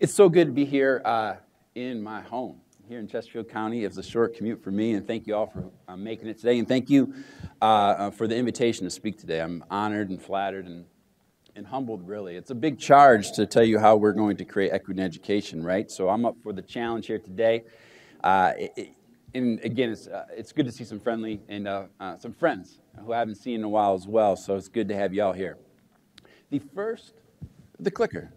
It's so good to be here in my home, here in Chesterfield County. It was a short commute for me, and thank you all for making it today. And thank you for the invitation to speak today. I'm honored and flattered and humbled, really. It's a big charge to tell you how we're going to create equity in education, right? So I'm up for the challenge here today. And again, it's good to see some friendly and some friends who I haven't seen in a while as well. So it's good to have you all here. The clicker.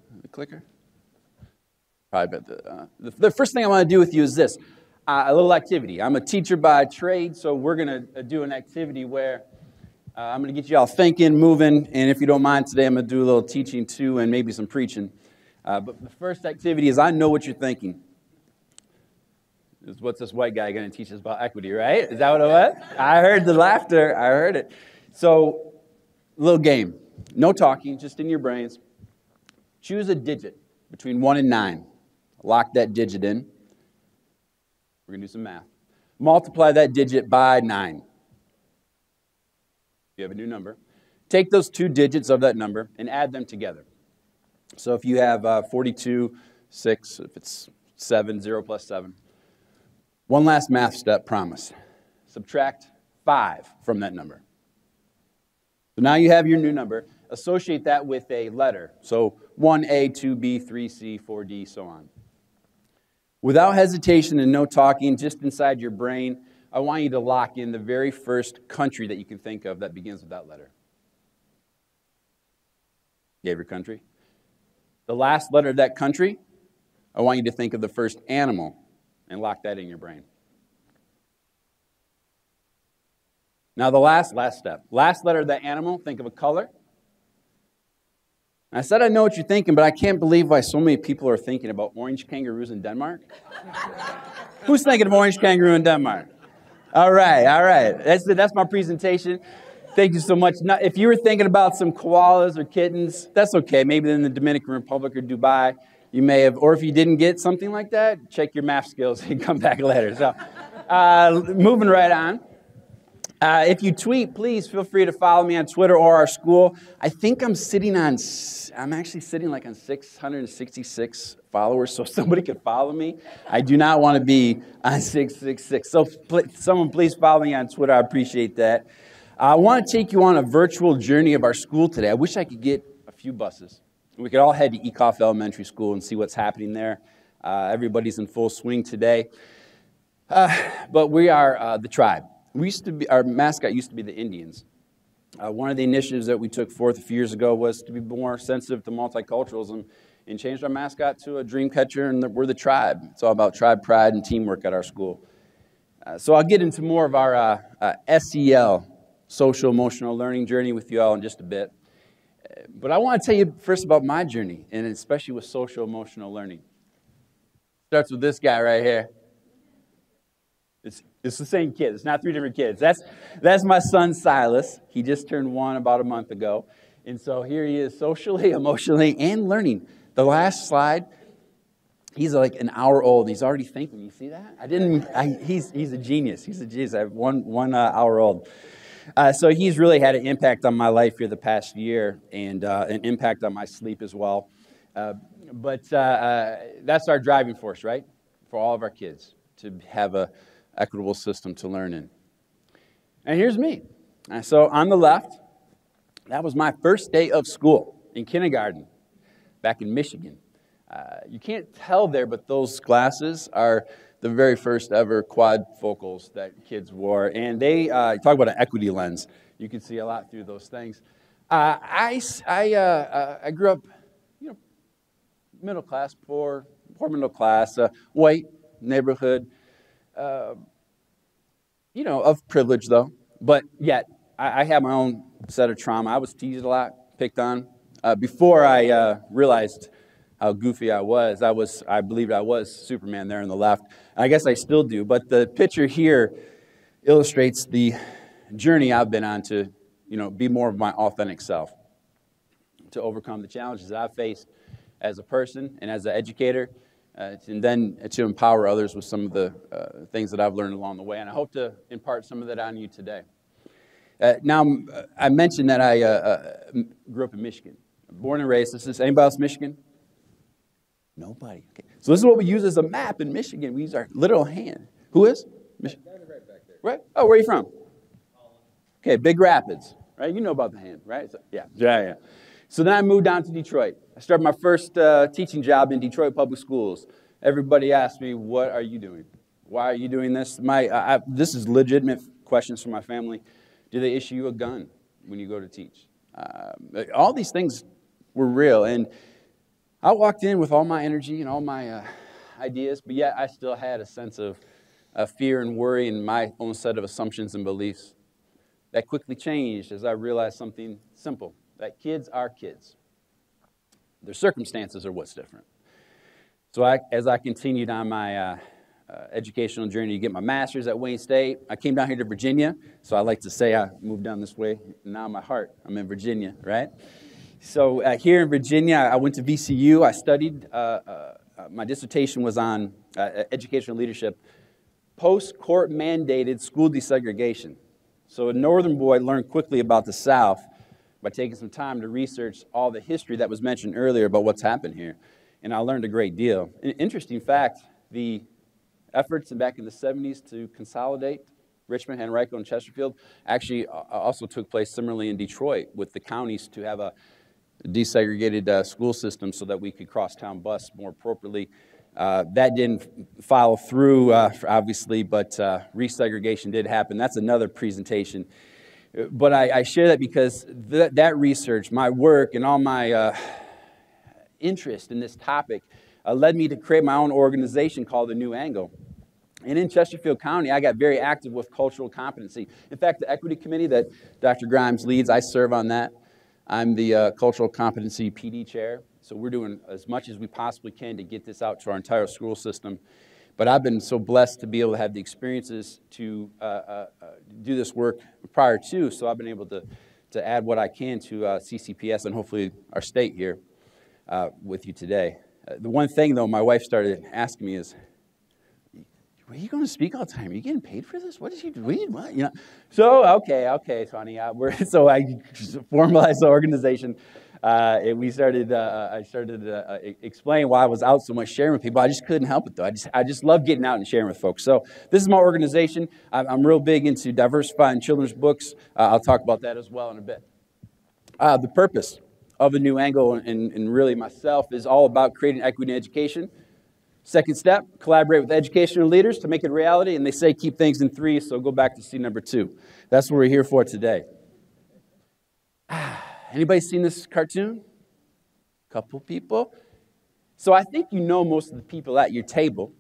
Probably, but the first thing I want to do with you is this, a little activity. I'm a teacher by trade, so we're going to do an activity where I'm going to get you all thinking, moving, and if you don't mind today, I'm going to do a little teaching too and maybe some preaching. But the first activity is I know what you're thinking. What's this white guy going to teach us about equity, right? Is that what it was? I heard the laughter. I heard it. So, little game. No talking, just in your brains. Choose a digit between 1 and 9. Lock that digit in. We're going to do some math. Multiply that digit by 9. You have a new number. Take those two digits of that number and add them together. So if you have 42, 6, if it's 7, 0 plus 7. One last math step, promise. Subtract 5 from that number. So now you have your new number. Associate that with a letter. So 1A, 2B, 3C, 4D, so on. Without hesitation and no talking, just inside your brain, I want you to lock in the very first country that you can think of that begins with that letter. You have your country? The last letter of that country, I want you to think of the first animal and lock that in your brain. Now the last step. Last letter of that animal, think of a color. I said I know what you're thinking, but I can't believe why so many people are thinking about orange kangaroos in Denmark. Who's thinking of orange kangaroo in Denmark? All right. That's my presentation. Thank you so much. Now, if you were thinking about some koalas or kittens, that's okay. Maybe in the Dominican Republic or Dubai, you may have, or if you didn't get something like that, check your math skills and come back later. So, moving right on. If you tweet, please feel free to follow me on Twitter or our school. I think I'm actually sitting like on 666 followers, so somebody could follow me. I do not want to be on 666. So someone please follow me on Twitter. I appreciate that. I want to take you on a virtual journey of our school today. I wish I could get a few buses. We could all head to Ecoff Elementary School and see what's happening there. Everybody's in full swing today. But we are the tribe. Our mascot used to be the Indians. One of the initiatives that we took forth a few years ago was to be more sensitive to multiculturalism and changed our mascot to a dream catcher, and we're the tribe. It's all about tribe pride and teamwork at our school. So I'll get into more of our SEL, social emotional learning journey with you all in just a bit. But I want to tell you first about my journey, and especially with social emotional learning. Starts with this guy right here. It's the same kid. It's not three different kids. That's my son, Silas. He just turned 1 about a month ago. And so here he is socially, emotionally, and learning. The last slide, he's like an hour old. He's already thinking. You see that? He's a genius. He's a genius. I have one hour old. So he's really had an impact on my life here the past year and an impact on my sleep as well. But that's our driving force, right? For all of our kids to have a equitable system to learn in. And here's me. So on the left, that was my first day of school in kindergarten back in Michigan. You can't tell there, but those glasses are the very first ever quadfocals that kids wore. And they talk about an equity lens. You can see a lot through those things. I grew up, middle class, poor middle class, white neighborhood. Of privilege, though. But yet, I had my own set of trauma. I was teased a lot, picked on. Before I realized how goofy I believed I was Superman there on the left. I guess I still do. But the picture here illustrates the journey I've been on to, be more of my authentic self, to overcome the challenges that I've faced as a person and as an educator. And then to empower others with some of the things that I've learned along the way. And I hope to impart some of that on you today. Now, I mentioned that I grew up in Michigan. Born and raised. Anybody else Michigan? Nobody. Okay. So this is what we use as a map in Michigan. We use our literal hand. Who is? Michigan. Right back there. Right? Oh, where are you from? Okay, Big Rapids. Right? You know about the hand, right? So, yeah. So then I moved down to Detroit. I started my first teaching job in Detroit Public Schools. Everybody asked me, what are you doing? Why are you doing this? This is legitimate questions from my family. Do they issue you a gun when you go to teach? All these things were real. And I walked in with all my energy and all my ideas, but yet I still had a sense of fear and worry and my own set of assumptions and beliefs. That quickly changed as I realized something simple, that kids are kids. Their circumstances are what's different. So as I continued on my educational journey to get my master's at Wayne State, I came down here to Virginia. So I like to say I moved down this way, and now my heart, I'm in Virginia, right? So here in Virginia, I went to VCU. I studied, my dissertation was on educational leadership, post-court mandated school desegregation. So a northern boy learned quickly about the South by taking some time to research all the history that was mentioned earlier about what's happened here. And I learned a great deal. An interesting fact, the efforts back in the 70s to consolidate Richmond, Henrico, and Chesterfield actually also took place similarly in Detroit with the counties to have a desegregated school system so that we could cross-town bus more appropriately. That didn't follow through, obviously, but resegregation did happen. That's another presentation. But I share that because that research, my work, and all my interest in this topic led me to create my own organization called The New Angle. And in Chesterfield County, I got very active with cultural competency. In fact, the equity committee that Dr. Grimes leads, I serve on that. I'm the cultural competency PD chair. So we're doing as much as we possibly can to get this out to our entire school system. But I've been so blessed to be able to have the experiences to do this work prior to, so I've been able to add what I can to CCPS and hopefully our state here with you today. The one thing, though, my wife started asking me is, are you going to speak all the time? Are you getting paid for this? What is you doing? What? You know? So, okay, Tony. So I formalized the organization. And we started, I started to explain why I was out so much sharing with people. I just couldn't help it, though. I just love getting out and sharing with folks. So this is my organization. I'm real big into diversifying children's books. I'll talk about that as well in a bit. The purpose of A New Angle and really myself is all about creating equity in education. Second step, collaborate with educational leaders to make it a reality. And they say keep things in three, so go back to C number 2. That's what we're here for today. Anybody seen this cartoon? Couple people. So I think you know most of the people at your table.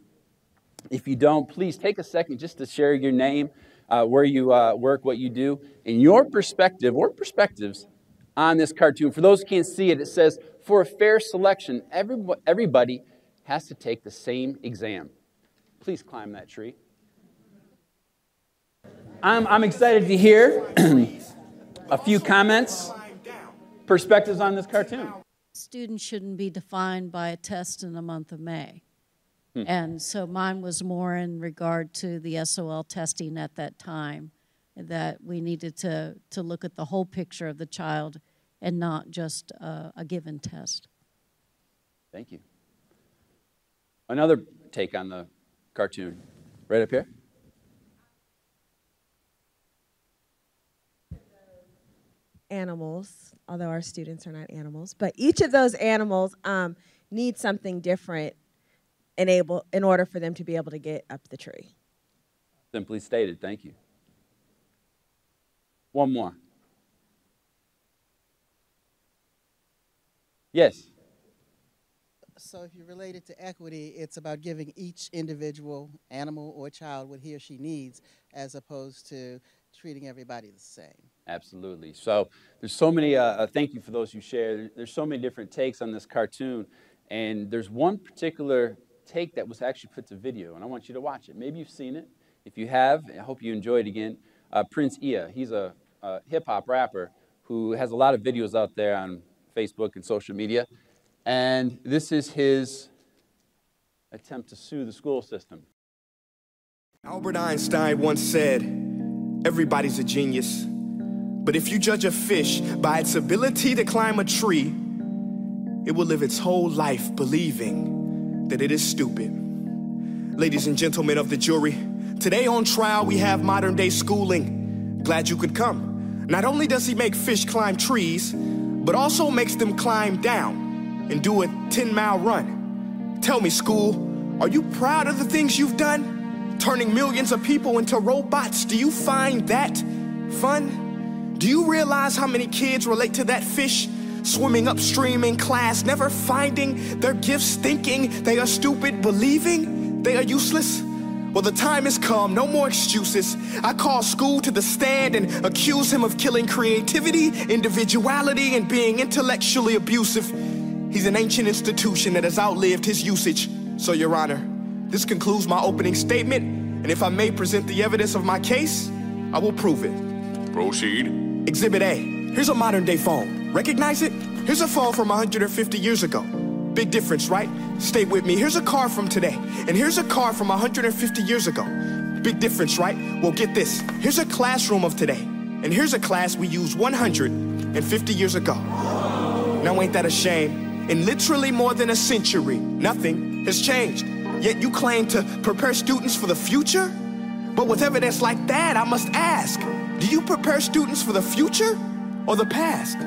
If you don't, please take a second just to share your name, where you work, what you do, and your perspective or perspectives on this cartoon. For those who can't see it, it says, for a fair selection, everybody has to take the same exam. Please climb that tree. I'm excited to hear a few comments, perspectives on this cartoon. Students shouldn't be defined by a test in the month of May. And so mine was more in regard to the SOL testing at that time, that we needed to look at the whole picture of the child and not just a given test. Thank you. Another take on the cartoon, right up here. Animals, although our students are not animals, but each of those animals need something different in order for them to be able to get up the tree. Simply stated, thank you. One more. Yes. So if you relate it to equity, it's about giving each individual animal or child what he or she needs as opposed to treating everybody the same. Absolutely. So there's so many, thank you for those who shared. There's so many different takes on this cartoon. And there's one particular take that was actually put to video, and I want you to watch it. Maybe you've seen it. If you have, I hope you enjoy it again. Prince Ia, he's a hip-hop rapper who has a lot of videos out there on Facebook and social media. And this is his attempt to sue the school system. Albert Einstein once said, everybody's a genius, but if you judge a fish by its ability to climb a tree, it will live its whole life believing that it is stupid. Ladies and gentlemen of the jury, today on trial we have modern day schooling. Glad you could come. Not only does he make fish climb trees, but also makes them climb down and do a 10-mile run. Tell me, school, are you proud of the things you've done? Turning millions of people into robots, do you find that fun? Do you realize how many kids relate to that fish? Swimming upstream in class, never finding their gifts, thinking they are stupid, believing they are useless? Well, the time has come, no more excuses. I call school to the stand and accuse him of killing creativity, individuality, and being intellectually abusive. He's an ancient institution that has outlived his usage. So, Your Honor, this concludes my opening statement, and if I may present the evidence of my case, I will prove it. Proceed. Exhibit A. Here's a modern day phone. Recognize it? Here's a phone from 150 years ago. Big difference, right? Stay with me. Here's a car from today, and here's a car from 150 years ago. Big difference, right? Well, get this. Here's a classroom of today, and here's a class we used 150 years ago. Now, ain't that a shame? In literally more than a century, nothing has changed. Yet you claim to prepare students for the future? But with evidence like that, I must ask, do you prepare students for the future or the past?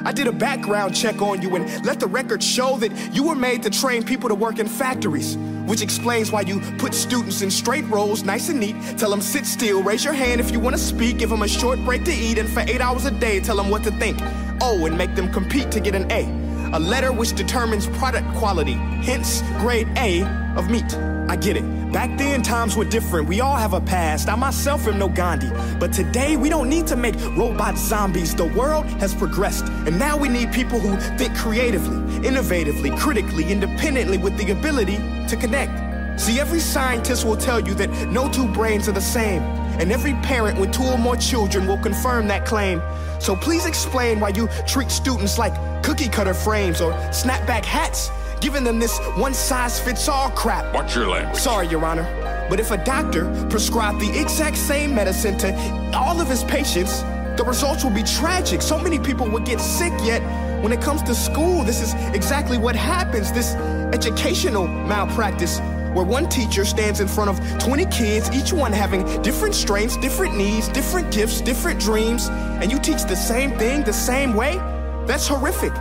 I did a background check on you and let the record show that you were made to train people to work in factories, which explains why you put students in straight rows, nice and neat, tell them sit still, raise your hand if you want to speak, give them a short break to eat, and for 8 hours a day, tell them what to think. Oh, and make them compete to get an A letter which determines product quality, hence grade A of meat. I get it. Back then, times were different. We all have a past. I myself am no Gandhi. But today, we don't need to make robot zombies. The world has progressed. And now we need people who think creatively, innovatively, critically, independently, with the ability to connect. See, every scientist will tell you that no two brains are the same. And every parent with 2 or more children will confirm that claim. So please explain why you treat students like cookie cutter frames or snapback hats, giving them this one-size-fits-all crap. Watch your language. Sorry, Your Honor, but if a doctor prescribed the exact same medicine to all of his patients, the results will be tragic. So many people would get sick, yet when it comes to school, this is exactly what happens, this educational malpractice, where one teacher stands in front of 20 kids, each one having different strengths, different needs, different gifts, different dreams, and you teach the same thing the same way? That's horrific.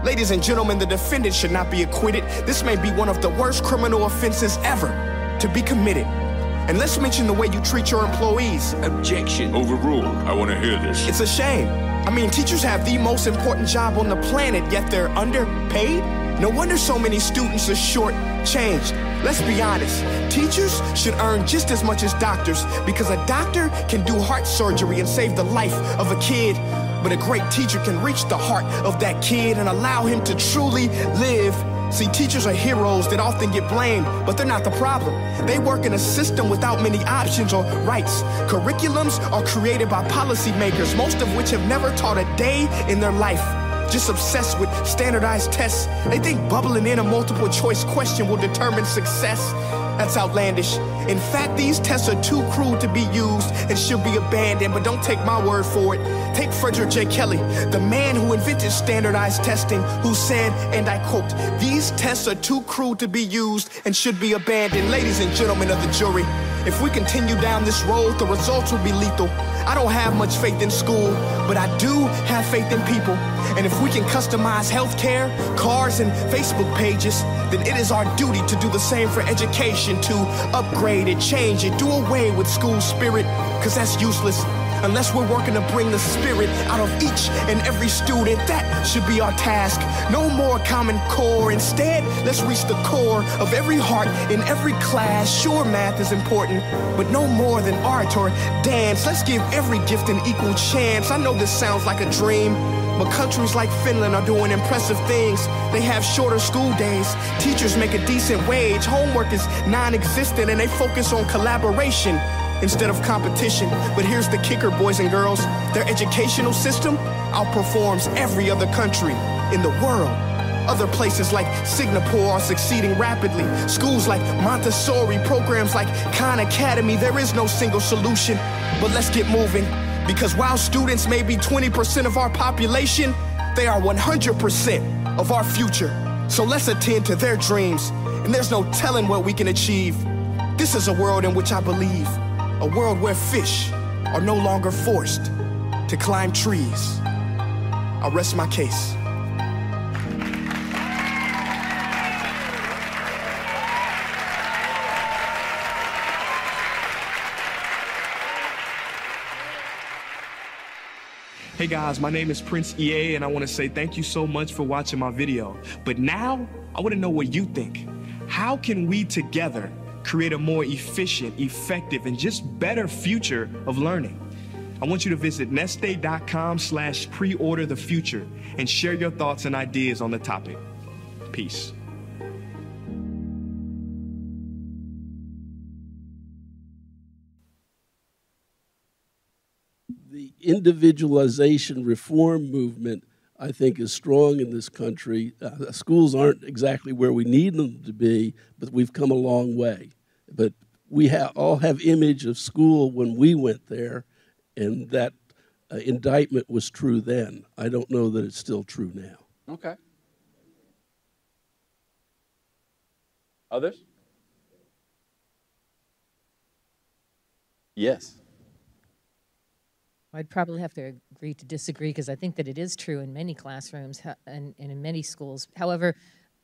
Ladies and gentlemen, the defendant should not be acquitted. This may be one of the worst criminal offenses ever to be committed. And let's mention the way you treat your employees. Objection. Overruled. I want to hear this. It's a shame. I mean, teachers have the most important job on the planet, yet they're underpaid? No wonder so many students are short-changed. Let's be honest, teachers should earn just as much as doctors, because a doctor can do heart surgery and save the life of a kid, but a great teacher can reach the heart of that kid and allow him to truly live. See, teachers are heroes that often get blamed, but they're not the problem. They work in a system without many options or rights. Curriculums are created by policymakers, most of which have never taught a day in their life. Just obsessed with standardized tests. They think bubbling in a multiple choice question will determine success. That's outlandish. In fact, these tests are too crude to be used and should be abandoned, but don't take my word for it. Take Frederick J. Kelly, the man who invented standardized testing, who said, and I quote, "These tests are too crude to be used and should be abandoned." Ladies and gentlemen of the jury, if we continue down this road, the results will be lethal. I don't have much faith in school, but I do have faith in people. And if we can customize healthcare, cars, and Facebook pages, then it is our duty to do the same for education, to upgrade it, change it, do away with school spirit, because that's useless. Unless we're working to bring the spirit out of each and every student, that should be our task. No more Common Core. Instead, let's reach the core of every heart in every class. Sure, math is important, but no more than art or dance. Let's give every gift an equal chance. I know this sounds like a dream, but countries like Finland are doing impressive things. They have shorter school days. Teachers make a decent wage. Homework is non-existent, and they focus on collaboration instead of competition. But here's the kicker, boys and girls. Their educational system outperforms every other country in the world. Other places like Singapore are succeeding rapidly. Schools like Montessori, programs like Khan Academy, there is no single solution. But let's get moving, because while students may be 20% of our population, they are 100% of our future. So let's attend to their dreams and there's no telling what we can achieve. This is a world in which I believe, a world where fish are no longer forced to climb trees. I'll rest my case. Hey guys, my name is Prince EA, and I want to say thank you so much for watching my video. But now, I want to know what you think. How can we together create a more efficient, effective, and just better future of learning? I want you to visit nestday.com/preorder the future and share your thoughts and ideas on the topic. Peace. The individualization reform movement, I think, is strong in this country. Schools aren't exactly where we need them to be, but we've come a long way. But we all have image of school when we went there, and that indictment was true then. I don't know that it's still true now. Okay. Others? Yes. I'd probably have to agree to disagree, because I think that it is true in many classrooms and in many schools. However,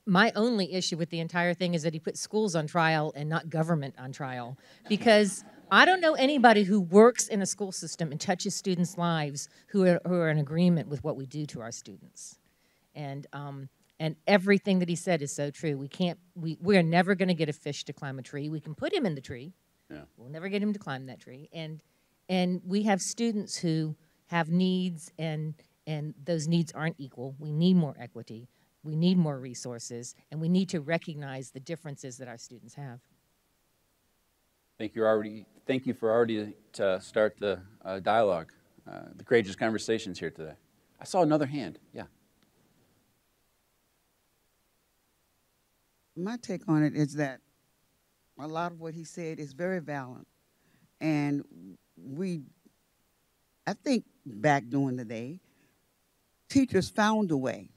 my only issue with the entire thing is that he put schools on trial and not government on trial, because I don't know anybody who works in a school system and touches students' lives who are in agreement with what we do to our students. And everything that he said is so true. We're never going to get a fish to climb a tree. We can put him in the tree. Yeah. We'll never get him to climb that tree. And we have students who have needs, and those needs aren't equal. We need more equity. We need more resources, and we need to recognize the differences that our students have. Thank you for already to start the dialogue, the courageous conversations here today. I saw another hand. Yeah. My take on it is that a lot of what he said is very valid, and I think back during the day, teachers found a way.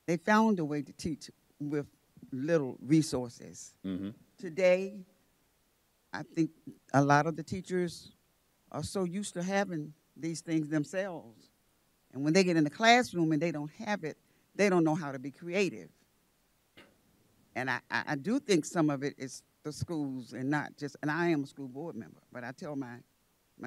They found a way to teach with little resources. Mm-hmm. Today, I think a lot of the teachers are so used to having these things themselves. And when they get in the classroom and they don't have it, they don't know how to be creative. And I do think some of it is the schools, and not just, and I am a school board member, but I tell my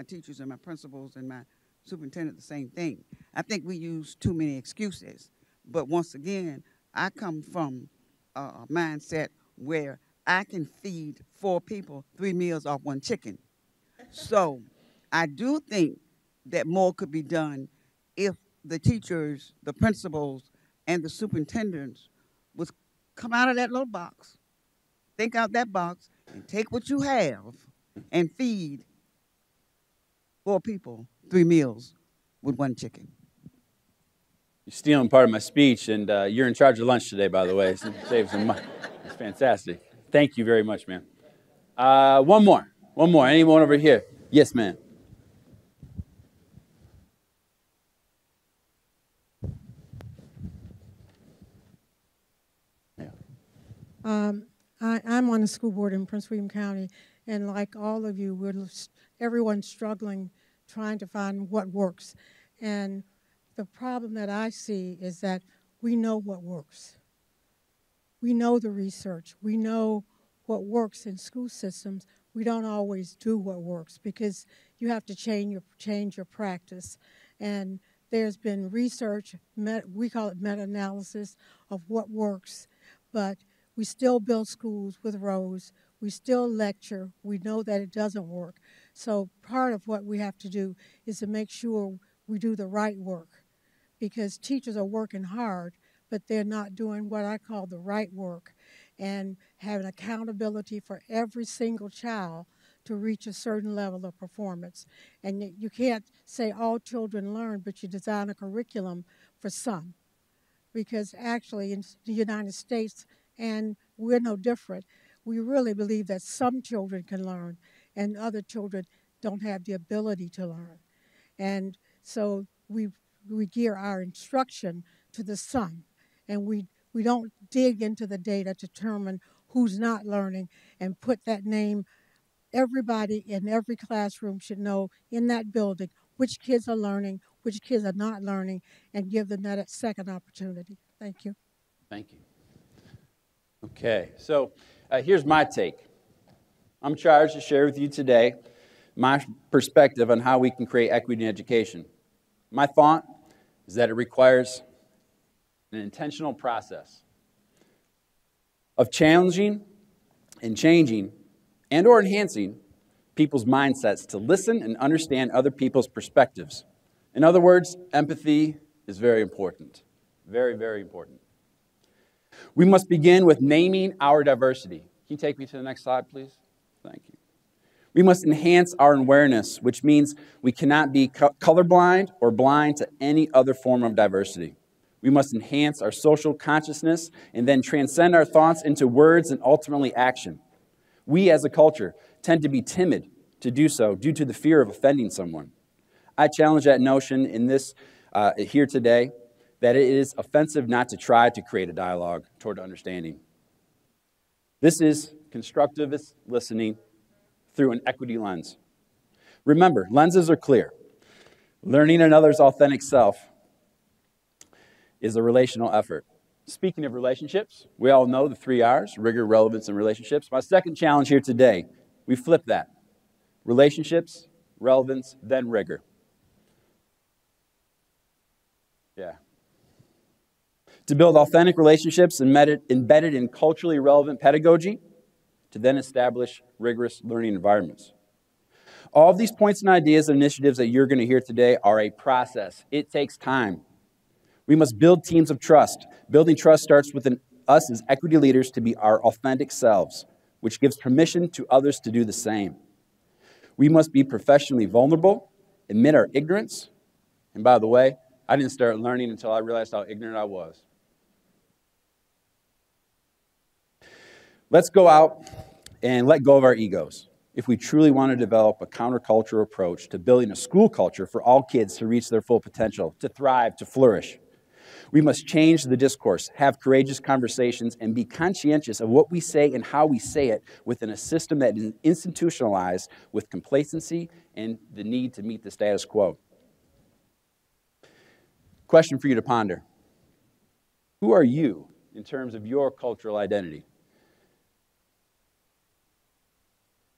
teachers and my principals and my superintendent the same thing. I think we use too many excuses. But once again, I come from a mindset where I can feed 4 people 3 meals off 1 chicken. So I do think that more could be done if the teachers, the principals, and the superintendents would come out of that little box, think out that box, and take what you have and feed 4 people 3 meals with 1 chicken. You're stealing part of my speech, and you're in charge of lunch today, by the way. So save some money. It's fantastic. Thank you very much, man. One more. Anyone over here? Yes, ma'am. Yeah. I'm on the school board in Prince William County, and like all of you, everyone's struggling trying to find what works. And the problem that I see is that we know what works. We know the research. We know what works in school systems. We don't always do what works because you have to change your practice. And there's been research, we call it meta-analysis, of what works, but we still build schools with rows. We still lecture. We know that it doesn't work. So part of what we have to do is to make sure we do the right work, because teachers are working hard, but they're not doing what I call the right work, and having accountability for every single child to reach a certain level of performance. And you can't say all children learn, but you design a curriculum for some. Because actually in the United States, and we're no different, we really believe that some children can learn and other children don't have the ability to learn. And so we gear our instruction to the some, and we we don't dig into the data to determine who's not learning and put that name. Everybody in every classroom should know in that building which kids are learning, which kids are not learning, and give them that second opportunity. Thank you. Thank you. Okay, so here's my take. I'm charged to share with you today my perspective on how we can create equity in education. My thought is that it requires an intentional process of challenging and changing and or enhancing people's mindsets to listen and understand other people's perspectives. In other words, empathy is very important. Very, very important. We must begin with naming our diversity. Can you take me to the next slide, please? Thank you. We must enhance our awareness, which means we cannot be colorblind or blind to any other form of diversity. We must enhance our social consciousness and then transcend our thoughts into words and ultimately action. We as a culture tend to be timid to do so due to the fear of offending someone. I challenge that notion in this here today, that it is offensive not to try to create a dialogue toward understanding. This is constructivist listening through an equity lens. Remember, lenses are clear. Learning another's authentic self is a relational effort. Speaking of relationships, we all know the 3 R's, rigor, relevance, and relationships. My second challenge here today, we flip that. Relationships, relevance, then rigor. Yeah. To build authentic relationships embedded in culturally relevant pedagogy, to then establish rigorous learning environments. All of these points and ideas and initiatives that you're going to hear today are a process. It takes time. We must build teams of trust. Building trust starts within us as equity leaders to be our authentic selves, which gives permission to others to do the same. We must be professionally vulnerable, admit our ignorance. And by the way, I didn't start learning until I realized how ignorant I was. Let's go out and let go of our egos if we truly want to develop a countercultural approach to building a school culture for all kids to reach their full potential, to thrive, to flourish. We must change the discourse, have courageous conversations, and be conscientious of what we say and how we say it within a system that is institutionalized with complacency and the need to meet the status quo. Question for you to ponder. Who are you in terms of your cultural identity?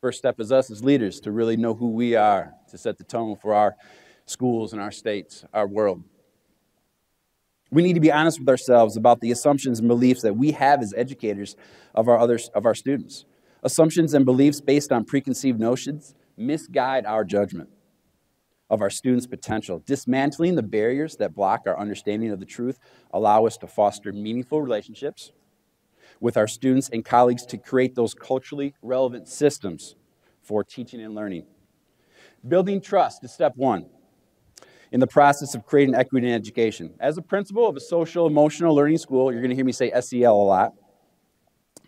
First step is us as leaders to really know who we are, to set the tone for our schools and our states, our world. We need to be honest with ourselves about the assumptions and beliefs that we have as educators of our students. Assumptions and beliefs based on preconceived notions misguide our judgment of our students' potential. Dismantling the barriers that block our understanding of the truth allow us to foster meaningful relationships with our students and colleagues to create those culturally relevant systems for teaching and learning. Building trust is step one in the process of creating equity in education. As a principal of a social emotional learning school, you're going to hear me say SEL a lot,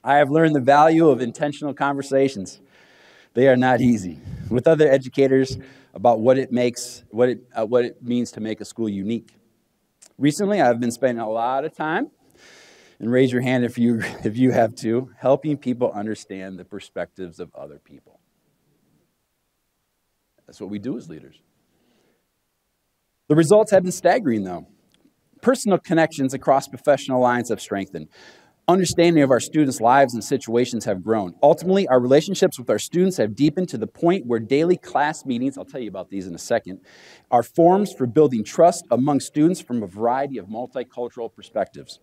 I have learned the value of intentional conversations. They are not easy. With other educators about what it means to make a school unique. Recently, I've been spending a lot of time, and raise your hand if you have to, helping people understand the perspectives of other people. That's what we do as leaders. The results have been staggering, though. Personal connections across professional lines have strengthened. Understanding of our students' lives and situations have grown. Ultimately, our relationships with our students have deepened to the point where daily class meetings, I'll tell you about these in a second, are forums for building trust among students from a variety of multicultural perspectives.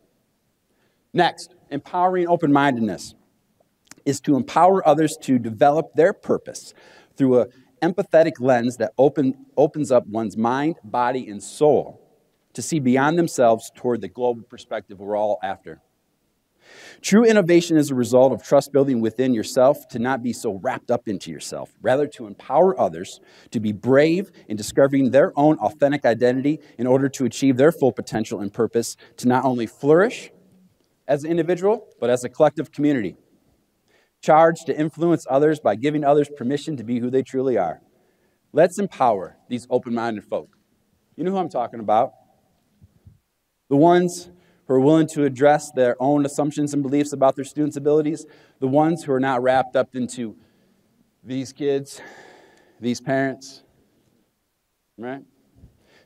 Next, empowering open-mindedness is to empower others to develop their purpose through an empathetic lens that opens up one's mind, body, and soul to see beyond themselves toward the global perspective we're all after. True innovation is a result of trust building within yourself, to not be so wrapped up into yourself, rather to empower others to be brave in discovering their own authentic identity in order to achieve their full potential and purpose to not only flourish as an individual, but as a collective community. Charged to influence others by giving others permission to be who they truly are. Let's empower these open-minded folk. You know who I'm talking about. The ones who are willing to address their own assumptions and beliefs about their students' abilities, the ones who are not wrapped up into these kids, these parents, right?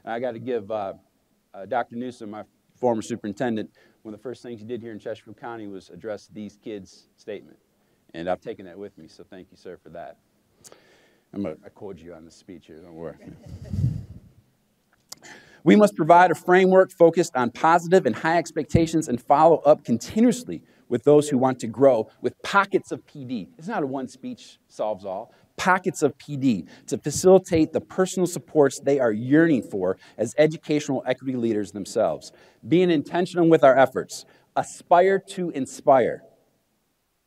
I got to give Dr. Newsom, my former superintendent, one of the first things he did here in Chesterfield County was address these kids' statement. And I've taken that with me, so thank you, sir, for that. I quote you on the speech here, don't worry. We must provide a framework focused on positive and high expectations and follow up continuously with those who want to grow with pockets of PD. It's not a one speech solves all. Pockets of PD to facilitate the personal supports they are yearning for as educational equity leaders themselves. Being intentional with our efforts. Aspire to inspire.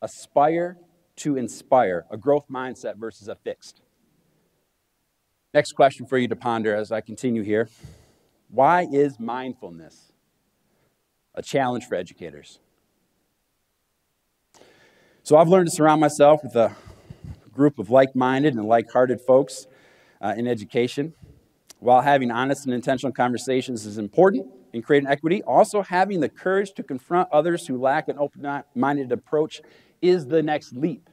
Aspire to inspire. A growth mindset versus a fixed. Next question for you to ponder as I continue here. Why is mindfulness a challenge for educators? So I've learned to surround myself with a group of like-minded and like-hearted folks in education. While having honest and intentional conversations is important in creating equity, also having the courage to confront others who lack an open-minded approach is the next leap.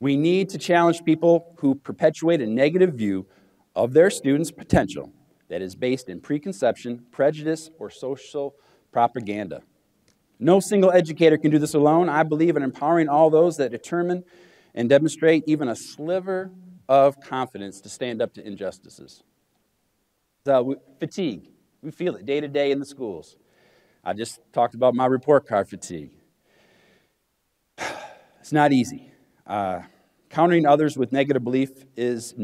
We need to challenge people who perpetuate a negative view of their students' potential that is based in preconception, prejudice, or social propaganda. No single educator can do this alone. I believe in empowering all those that determine and demonstrate even a sliver of confidence to stand up to injustices. So, fatigue. We feel it day to day in the schools. I just talked about my report card fatigue. It's not easy. Countering others with negative beliefs is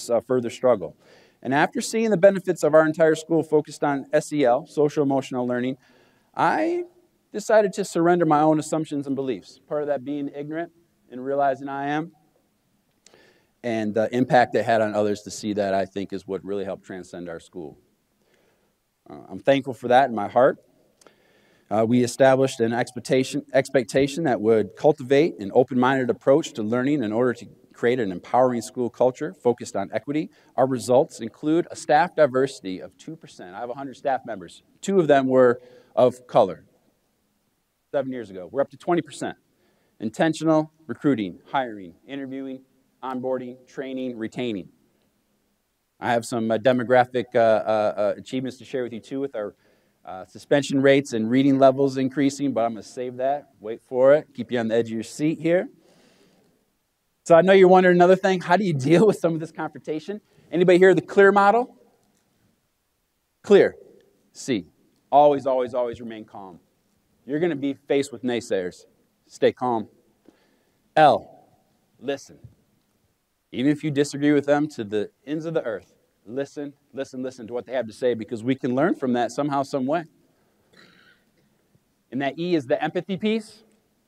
a further struggle. And after seeing the benefits of our entire school focused on SEL, social emotional learning, I decided to surrender my own assumptions and beliefs. Part of that being ignorant and realizing I am, and the impact it had on others to see that, I think, is what really helped transcend our school. I'm thankful for that in my heart. We established an expectation that would cultivate an open-minded approach to learning in order to create an empowering school culture focused on equity. Our results include a staff diversity of 2%. I have 100 staff members. 2 of them were of color 7 years ago. We're up to 20%. Intentional recruiting, hiring, interviewing, onboarding, training, retaining. I have some demographic achievements to share with you, too, with our suspension rates and reading levels increasing, but I'm going to save that. Wait for it. Keep you on the edge of your seat here. So I know you're wondering another thing. How do you deal with some of this confrontation? Anybody hear the CLEAR model? CLEAR. C. Always, always, always remain calm. You're going to be faced with naysayers. Stay calm. L. Listen. Even if you disagree with them to the ends of the earth, listen, listen, listen to what they have to say, because we can learn from that somehow, some way. And that E is the empathy piece.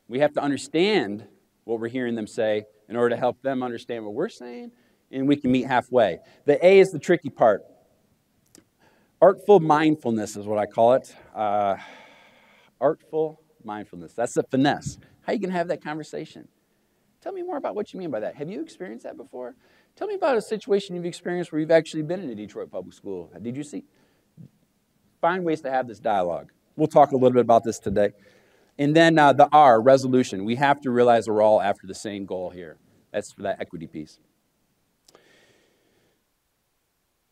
We have to understand what we're hearing them say in order to help them understand what we're saying, and we can meet halfway. The A is the tricky part. Artful mindfulness is what I call it. Artful mindfulness. That's the finesse. How you can have that conversation? Tell me more about what you mean by that. Have you experienced that before? Tell me about a situation you've experienced where you've actually been in a Detroit public school. Did you see? Find ways to have this dialogue. We'll talk a little bit about this today. And then the R, resolution. We have to realize we're all after the same goal here. That's for that equity piece.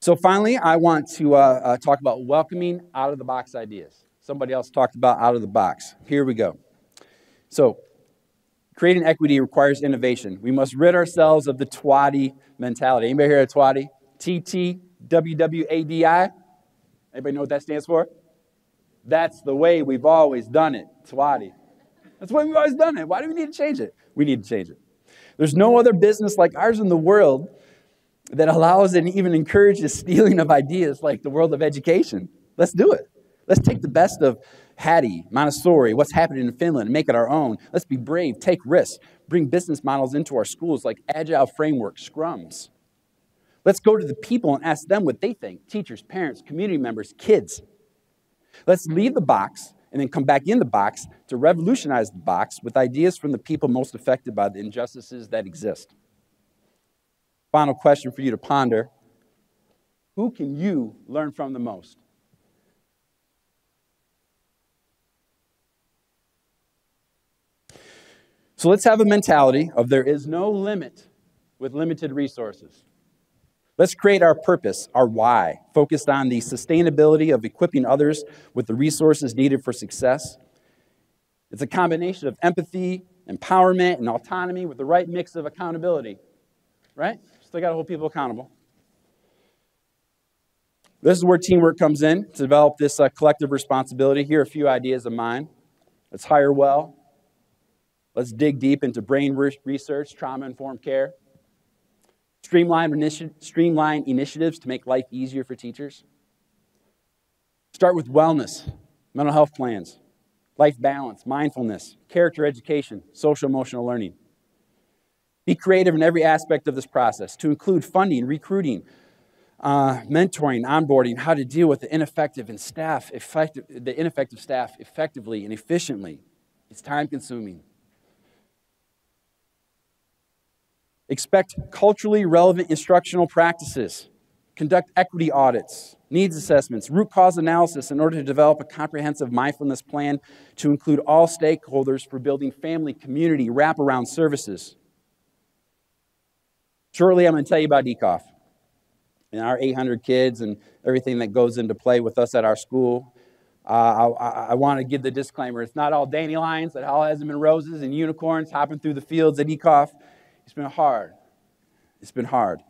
So finally, I want to talk about welcoming out-of-the-box ideas. Somebody else talked about out of the box. Here we go. So creating equity requires innovation. We must rid ourselves of the twatty mentality. Anybody hear of twatty? T-T-W-W-A-D-I? Anybody know what that stands for? That's the way we've always done it. Twatty. That's the way we've always done it. Why do we need to change it? We need to change it. There's no other business like ours in the world that allows and even encourages stealing of ideas like the world of education. Let's do it. Let's take the best of Hattie, Montessori, what's happening in Finland, and make it our own. Let's be brave, take risks, bring business models into our schools like agile frameworks, scrums. Let's go to the people and ask them what they think, teachers, parents, community members, kids. Let's leave the box and then come back in the box to revolutionize the box with ideas from the people most affected by the injustices that exist. Final question for you to ponder. Who can you learn from the most? So let's have a mentality of there is no limit with limited resources. Let's create our purpose, our why, focused on the sustainability of equipping others with the resources needed for success. It's a combination of empathy, empowerment, and autonomy with the right mix of accountability, right? Still got to hold people accountable. This is where teamwork comes in to develop this collective responsibility. Here are a few ideas of mine. Let's hire well. Let's dig deep into brain research, trauma-informed care. Streamline initiatives to make life easier for teachers. Start with wellness, mental health plans, life balance, mindfulness, character education, social-emotional learning. Be creative in every aspect of this process to include funding, recruiting, mentoring, onboarding, how to deal with the ineffective staff effectively and efficiently. It's time-consuming. Expect culturally relevant instructional practices. Conduct equity audits, needs assessments, root cause analysis in order to develop a comprehensive mindfulness plan to include all stakeholders for building family, community, wraparound services. Shortly, I'm going to tell you about Ecoff and our 800 kids and everything that goes into play with us at our school. I want to give the disclaimer. It's not all dandelions. It all hasn't been roses and unicorns hopping through the fields at Ecoff. It's been hard. It's been hard.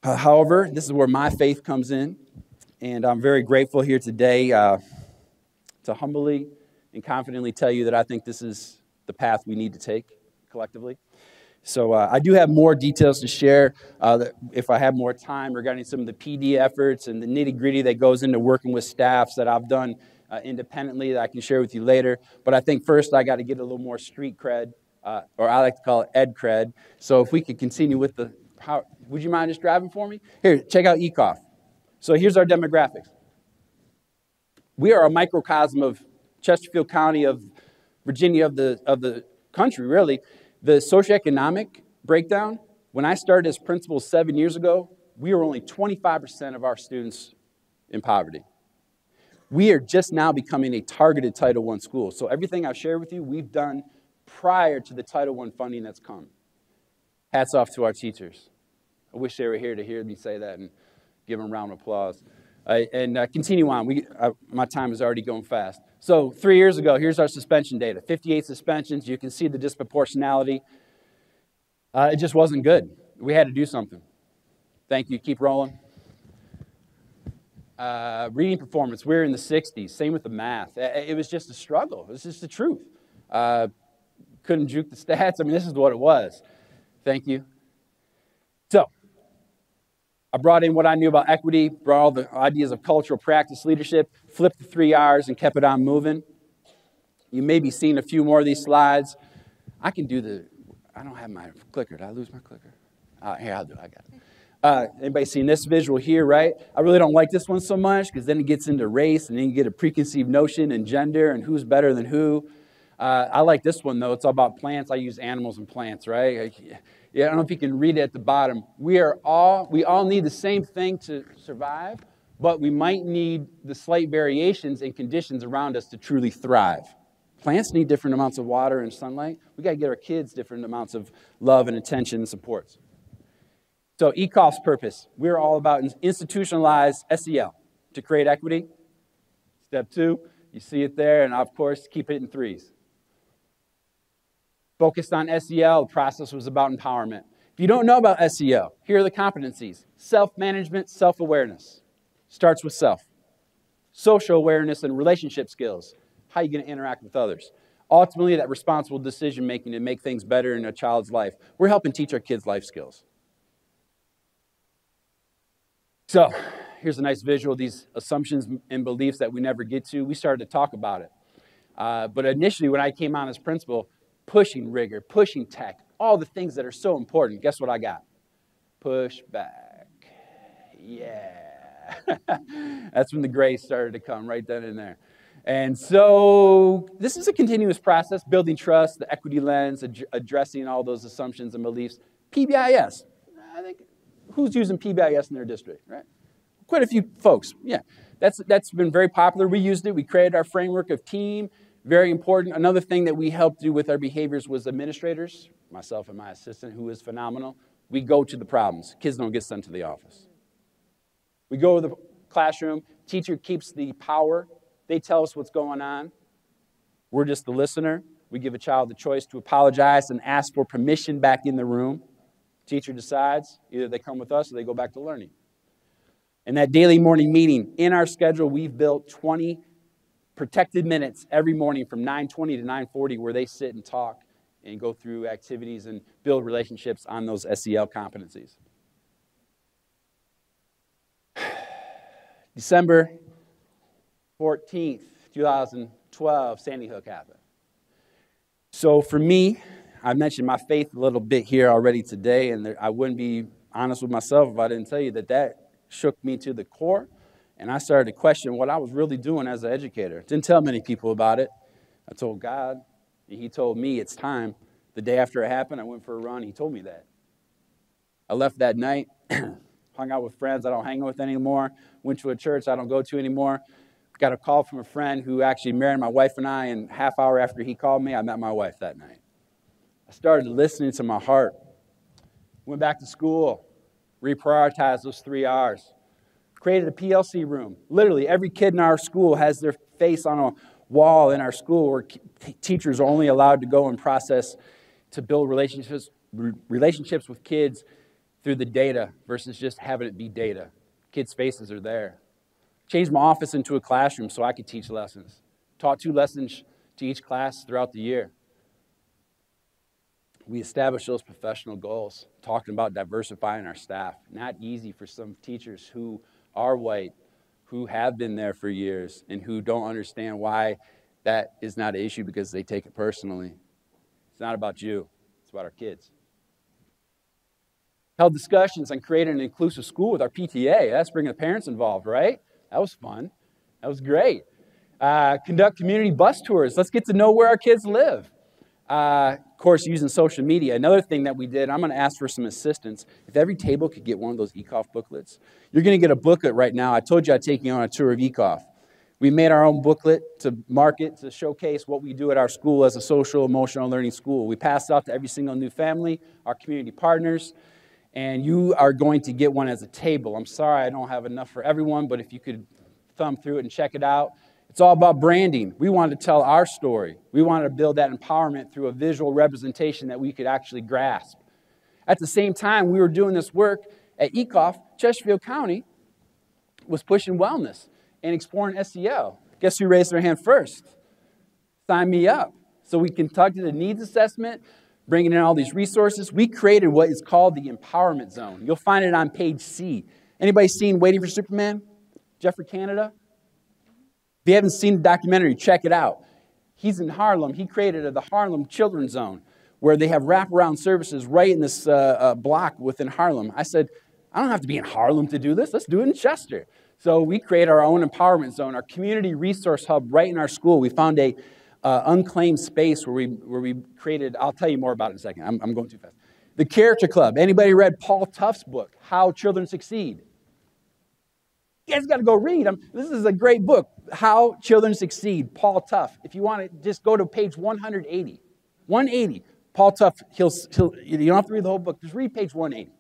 However, this is where my faith comes in, and I'm very grateful here today to humbly and confidently tell you that I think this is the path we need to take collectively. So I do have more details to share if I have more time regarding some of the PD efforts and the nitty-gritty that goes into working with staffs that I've done independently that I can share with you later. But I think first I got to get a little more street cred. Or I like to call it ed cred. So if we could continue with would you mind just driving for me? Here, check out Ecoff. So here's our demographics. We are a microcosm of Chesterfield County, of Virginia, of the country, really. The socioeconomic breakdown, when I started as principal 7 years ago, we were only 25% of our students in poverty. We are just now becoming a targeted Title I school. So everything I've shared with you, we've done prior to the Title I funding that's come. Hats off to our teachers. I wish they were here to hear me say that and give them a round of applause. Continue on. My time is already going fast. So 3 years ago, here's our suspension data. 58 suspensions. You can see the disproportionality. It just wasn't good. We had to do something. Thank you. Keep rolling. Reading performance, we're in the 60s. Same with the math. It was just a struggle. It was just the truth. Couldn't juke the stats. I mean, this is what it was. Thank you. So, I brought in what I knew about equity, brought all the ideas of cultural practice leadership, flipped the 3 R's and kept it on moving. You may be seeing a few more of these slides. I don't have my clicker. Did I lose my clicker? Here, I'll do it. I got it. Anybody seen this visual here, right? I really don't like this one so much because then it gets into race and then you get a preconceived notion and gender and who's better than who. I like this one, though. It's all about plants. I use animals and plants, right? I don't know if you can read it at the bottom. We all need the same thing to survive, but we might need the slight variations in conditions around us to truly thrive. Plants need different amounts of water and sunlight. We got to get our kids different amounts of love and attention and supports. So Ecoff's purpose, we're all about institutionalized SEL to create equity. Step 2, you see it there, and of course, keep hitting 3s. Focused on SEL, the process was about empowerment. If you don't know about SEL, here are the competencies. Self-management, self-awareness. Starts with self. Social awareness and relationship skills. How are you going to interact with others? Ultimately, that responsible decision-making to make things better in a child's life. We're helping teach our kids life skills. So, here's a nice visual of these assumptions and beliefs that we never get to. We started to talk about it. But initially, when I came on as principal, pushing rigor, pushing tech, all the things that are so important. Guess what I got? Push back. Yeah. That's when the gray started to come right then and there. And so this is a continuous process, building trust, the equity lens, addressing all those assumptions and beliefs. PBIS. I think, who's using PBIS in their district, right? Quite a few folks, yeah. That's been very popular. We used it. We created our framework of team, Very important. Another thing that we helped do with our behaviors was administrators, myself and my assistant, who is phenomenal. We go to the problems. Kids don't get sent to the office. We go to the classroom. Teacher keeps the power. They tell us what's going on. We're just the listener. We give a child the choice to apologize and ask for permission back in the room. Teacher decides. Either they come with us or they go back to learning. And that daily morning meeting, in our schedule, we've built 20 protected minutes every morning from 9:20 to 9:40 where they sit and talk and go through activities and build relationships on those SEL competencies. December 14th, 2012, Sandy Hook happened. So for me, I mentioned my faith a little bit here already today, and I wouldn't be honest with myself if I didn't tell you that shook me to the core, and I started to question what I was really doing as an educator. Didn't tell many people about it. I told God, and He told me it's time. The day after it happened, I went for a run. He told me that. I left that night, hung out with friends I don't hang with anymore, went to a church I don't go to anymore, got a call from a friend who actually married my wife and I, and half hour after he called me, I met my wife that night. I started listening to my heart. Went back to school, reprioritized those 3 hours. Created a PLC room. Literally, every kid in our school has their face on a wall in our school where teachers are only allowed to go and process to build relationships with kids through the data versus just having it be data. Kids' faces are there. Changed my office into a classroom so I could teach lessons. Taught 2 lessons to each class throughout the year. We established those professional goals, talking about diversifying our staff. Not easy for some teachers who are white, who have been there for years, and who don't understand why that is not an issue because they take it personally. It's not about you. It's about our kids. Held discussions on creating an inclusive school with our PTA. That's bringing the parents involved, right? That was fun. That was great. Conduct community bus tours. Let's get to know where our kids live. Of course, using social media. Another thing that we did, I'm going to ask for some assistance. If every table could get one of those Ecoff booklets. You're going to get a booklet right now. I told you I'd take you on a tour of Ecoff. We made our own booklet to market, to showcase what we do at our school as a social emotional learning school. We pass it out to every single new family, our community partners, and you are going to get one as a table. I'm sorry I don't have enough for everyone, but if you could thumb through it and check it out. It's all about branding. We wanted to tell our story. We wanted to build that empowerment through a visual representation that we could actually grasp. At the same time, we were doing this work at Ecoff. Chesterfield County was pushing wellness and exploring SEL. Guess who raised their hand first? Sign me up. So we conducted a needs assessment, bringing in all these resources. We created what is called the Empowerment Zone. You'll find it on page C. Anybody seen Waiting for Superman? Jeffrey Canada? If you haven't seen the documentary, check it out. He's in Harlem. He created the Harlem Children's Zone, where they have wraparound services right in this block within Harlem. I said, I don't have to be in Harlem to do this. Let's do it in Chester. So we create our own empowerment zone, our community resource hub right in our school. We found a unclaimed space where we created, I'll tell you more about it in a second. I'm going too fast. The Character Club. Anybody read Paul Tuff's book, How Children Succeed? You guys got to go read them. This is a great book, How Children Succeed, Paul Tuff. If you want to, just go to page 180. 180. Paul Tuff, you don't have to read the whole book. Just read page 180.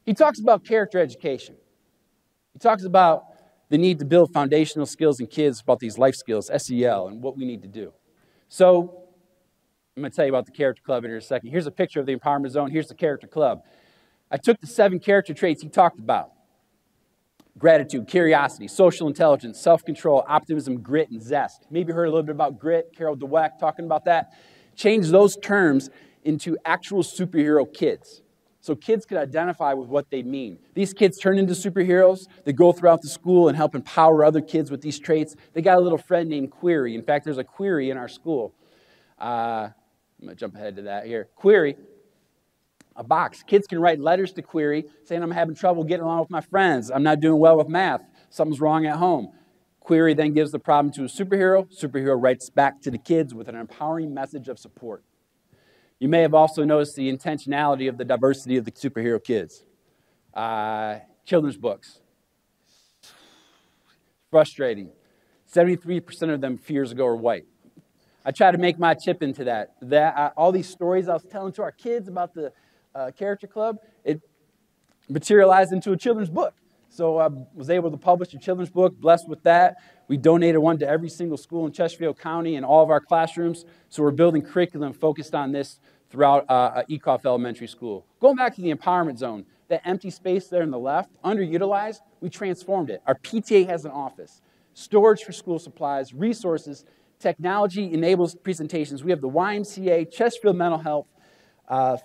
He talks about character education. He talks about the need to build foundational skills in kids, about these life skills, SEL, and what we need to do. So I'm going to tell you about the Character Club in here in a second. Here's a picture of the Empowerment Zone. Here's the Character Club. I took the 7 character traits he talked about. Gratitude, curiosity, social intelligence, self-control, optimism, grit, and zest. Maybe you heard a little bit about grit, Carol Dweck talking about that. Change those terms into actual superhero kids. So kids can identify with what they mean. These kids turn into superheroes. They go throughout the school and help empower other kids with these traits. They got a little friend named Query. In fact, there's a Query in our school. I'm going to jump ahead to that here. Query. A box. Kids can write letters to Query saying, I'm having trouble getting along with my friends. I'm not doing well with math. Something's wrong at home. Query then gives the problem to a superhero. Superhero writes back to the kids with an empowering message of support. You may have also noticed the intentionality of the diversity of the superhero kids. Children's books. Frustrating. 73% of them a few years ago were white. I try to make my chip into that. All these stories I was telling to our kids about the Character Club, it materialized into a children's book. So I was able to publish a children's book, blessed with that. We donated one to every single school in Chesterfield County and all of our classrooms. So we're building curriculum focused on this throughout Ecoff Elementary School. Going back to the empowerment zone, that empty space there on the left, underutilized, we transformed it. Our PTA has an office, storage for school supplies, resources, technology enables presentations. We have the YMCA, Chesterfield Mental Health,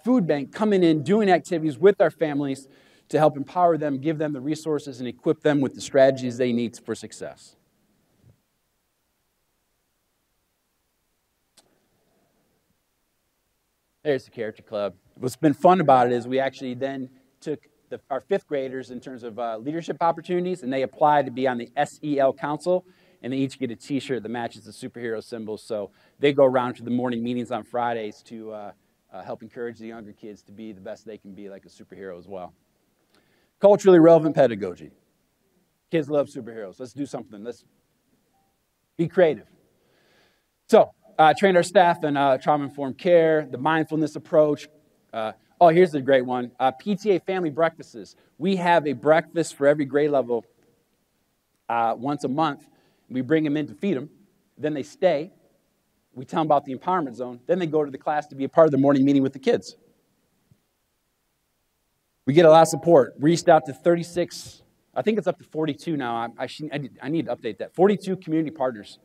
Food Bank coming in, doing activities with our families to help empower them, give them the resources, and equip them with the strategies they need for success. There's the Character Club. What's been fun about it is we actually then took our fifth graders in terms of leadership opportunities, and they applied to be on the SEL Council, and they each get a T-shirt that matches the superhero symbol. So they go around to the morning meetings on Fridays to help encourage the younger kids to be the best they can be, like a superhero as well. Culturally relevant pedagogy. Kids love superheroes. Let's do something. Let's be creative. So, trained our staff in trauma-informed care, the mindfulness approach. Here's a great one. PTA family breakfasts. We have a breakfast for every grade level once a month. We bring them in to feed them. Then they stay. We tell them about the empowerment zone. Then they go to the class to be a part of the morning meeting with the kids. We get a lot of support. Reached out to 36, I think it's up to 42 now. I need to update that. 42 community partners.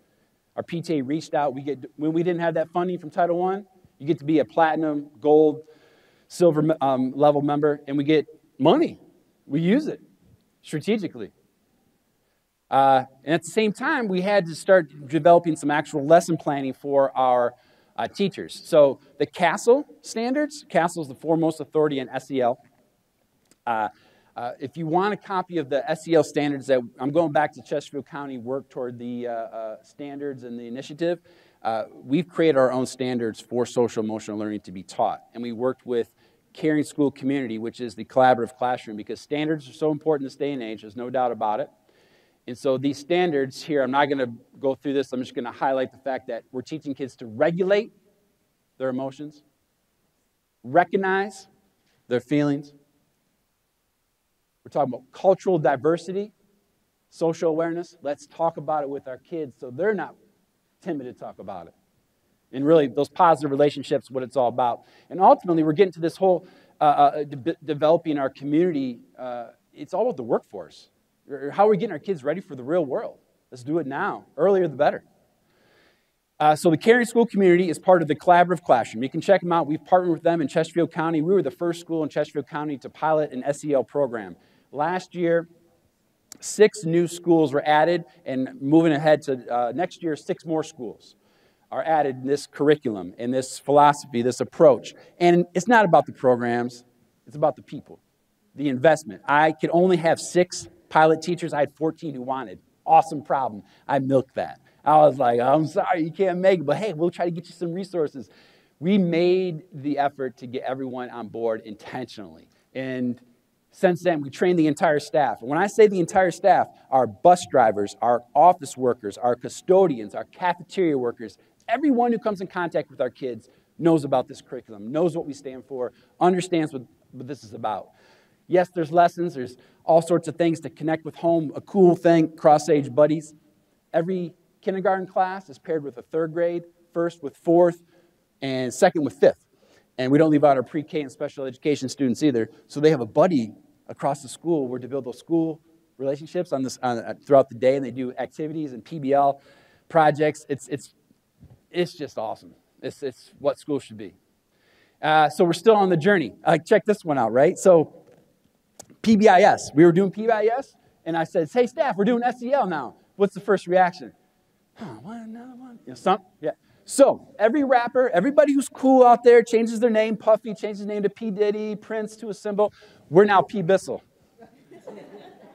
Our PTA reached out. When we didn't have that funding from Title I, you get to be a platinum, gold, silver level member, and we get money. We use it strategically. And at the same time, we had to start developing some actual lesson planning for our teachers. So the CASEL standards, CASEL is the foremost authority in SEL. If you want a copy of the SEL standards, that I'm going back to Chesterfield County, work toward the standards and the initiative. We've created our own standards for social emotional learning to be taught. And we worked with Caring School Community, which is the collaborative classroom, because standards are so important in this day and age, there's no doubt about it. And so these standards here, I'm not going to go through this, I'm just going to highlight the fact that we're teaching kids to regulate their emotions, recognize their feelings. We're talking about cultural diversity, social awareness. Let's talk about it with our kids so they're not timid to talk about it. And really, those positive relationships, what it's all about. And ultimately, we're getting to this whole developing our community. It's all about the workforce. How are we getting our kids ready for the real world? Let's do it now. Earlier, the better. So the Caring School Community is part of the collaborative classroom. You can check them out. We've partnered with them in Chesterfield County. We were the first school in Chesterfield County to pilot an SEL program. Last year, 6 new schools were added, and moving ahead to next year, 6 more schools are added in this curriculum, in this philosophy, this approach. And it's not about the programs, it's about the people, the investment. I could only have 6 pilot teachers. I had 14 who wanted. Awesome problem. I milked that. I was like, I'm sorry, you can't make it, but hey, we'll try to get you some resources. We made the effort to get everyone on board intentionally. And since then, we trained the entire staff. And when I say the entire staff, our bus drivers, our office workers, our custodians, our cafeteria workers, everyone who comes in contact with our kids knows about this curriculum, knows what we stand for, understands what this is about. Yes, there's lessons. There's all sorts of things to connect with home. A cool thing, cross-age buddies. Every kindergarten class is paired with a 3rd grade, 1st with 4th, and 2nd with 5th. And we don't leave out our pre-K and special education students either. So they have a buddy across the school where to build those school relationships throughout the day, and they do activities and PBL projects. It's just awesome. It's what school should be. So we're still on the journey. Check this one out, right? So PBIS. We were doing PBIS, and I said, hey, staff, we're doing SEL now. What's the first reaction? Another one? Yeah. So every rapper, everybody who's cool out there changes their name. Puffy changes his name to P. Diddy, Prince to a symbol. We're now P. Bissell.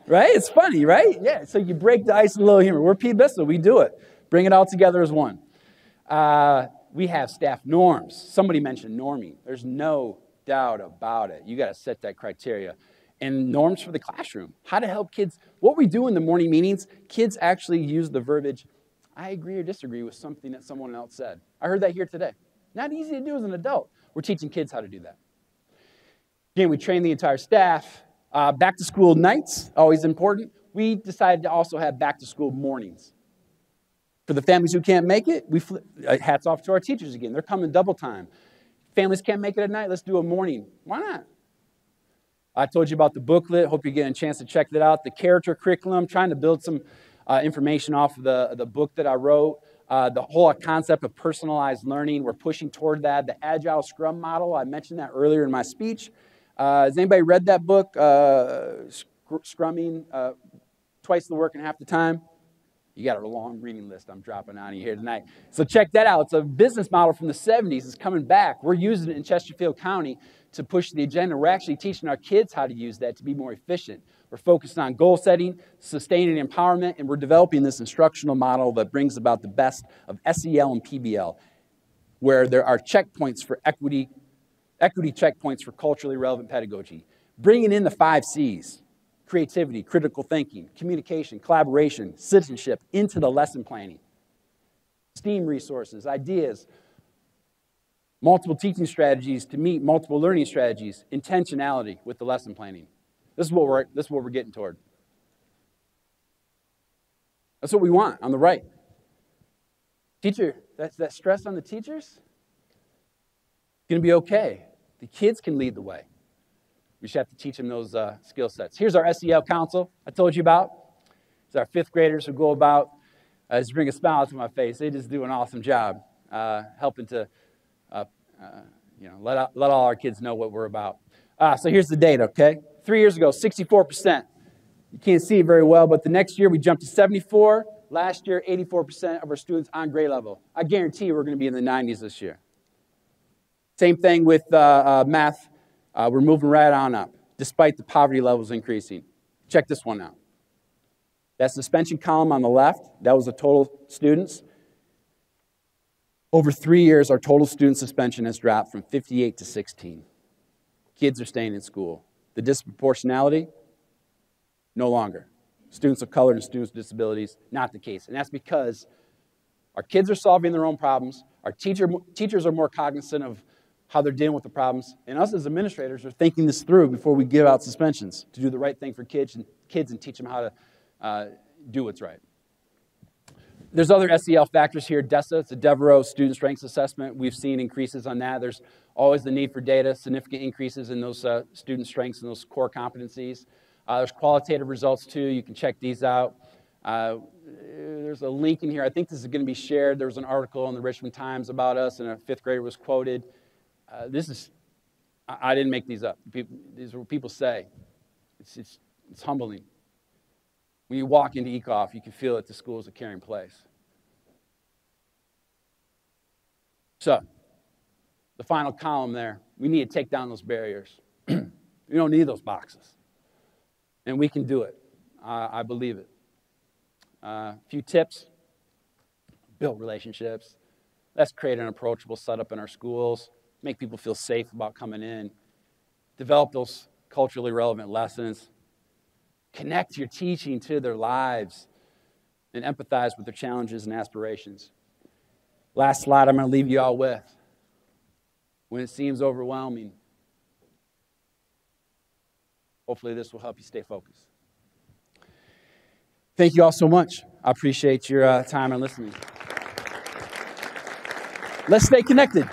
Right? It's funny, right? Yeah, so you break the ice with a little humor. We're P. Bissell. We do it. Bring it all together as one. We have staff norms. Somebody mentioned norming. There's no doubt about it. You got to set that criteria. and norms for the classroom. How to help kids. What we do in the morning meetings, kids actually use the verbiage, I agree or disagree with something that someone else said. I heard that here today. Not easy to do as an adult. We're teaching kids how to do that. Again, we train the entire staff. Back to school nights, always important. We decided to also have back to school mornings. For the families who can't make it, hats off to our teachers again. They're coming double time. Families can't make it at night, let's do a morning. Why not? I told you about the booklet. Hope you're getting a chance to check that out. The character curriculum, trying to build some information off of the book that I wrote. The whole concept of personalized learning, we're pushing toward that. The Agile Scrum model, I mentioned that earlier in my speech. Has anybody read that book, Scrumming, Twice the Work in Half the Time? You got a long reading list I'm dropping on you here tonight. So check that out. It's a business model from the 70s. It's coming back. We're using it in Chesterfield County to push the agenda. We're actually teaching our kids how to use that to be more efficient. We're focused on goal setting, sustaining empowerment, and we're developing this instructional model that brings about the best of SEL and PBL, where there are checkpoints for equity checkpoints for culturally relevant pedagogy. Bringing in the 5 C's, creativity, critical thinking, communication, collaboration, citizenship into the lesson planning. STEAM resources, ideas, multiple teaching strategies to meet multiple learning strategies, intentionality with the lesson planning. This is what we're getting toward. That's what we want on the right. Teacher, that stress on the teachers? It's going to be okay. The kids can lead the way. We just have to teach them those skill sets. Here's our SEL council I told you about. It's our 5th graders who go about, just bring a smile to my face. They just do an awesome job helping to let all our kids know what we're about. So here's the data, okay? 3 years ago, 64%. You can't see it very well, but the next year we jumped to 74. Last year, 84% of our students on grade level. I guarantee you we're going to be in the 90s this year. Same thing with math. We're moving right on up, despite the poverty levels increasing. Check this one out. That suspension column on the left, that was the total students. Over 3 years, our total student suspension has dropped from 58 to 16. Kids are staying in school. The disproportionality, no longer. Students of color and students with disabilities, not the case. And that's because our kids are solving their own problems. Our teachers are more cognizant of how they're dealing with the problems. And us as administrators are thinking this through before we give out suspensions to do the right thing for kids and teach them how to do what's right. There's other SEL factors here. DESA, it's a Devereaux Student Strengths Assessment. We've seen increases on that. There's always the need for data, significant increases in those student strengths and those core competencies. There's qualitative results too. You can check these out. There's a link in here. I think this is going to be shared. There was an article in the Richmond Times about us, and a 5th grader was quoted. I didn't make these up. These are what people say. It's humbling. When you walk into Ecoff, you can feel that the school is a caring place. So, the final column there, we need to take down those barriers. We don't need those boxes. And we can do it. I believe it. A few tips. Build relationships. Let's create an approachable setup in our schools. Make people feel safe about coming in. Develop those culturally relevant lessons. Connect your teaching to their lives and empathize with their challenges and aspirations. Last slide I'm going to leave you all with. When it seems overwhelming, hopefully this will help you stay focused. Thank you all so much. I appreciate your time and listening. Let's stay connected.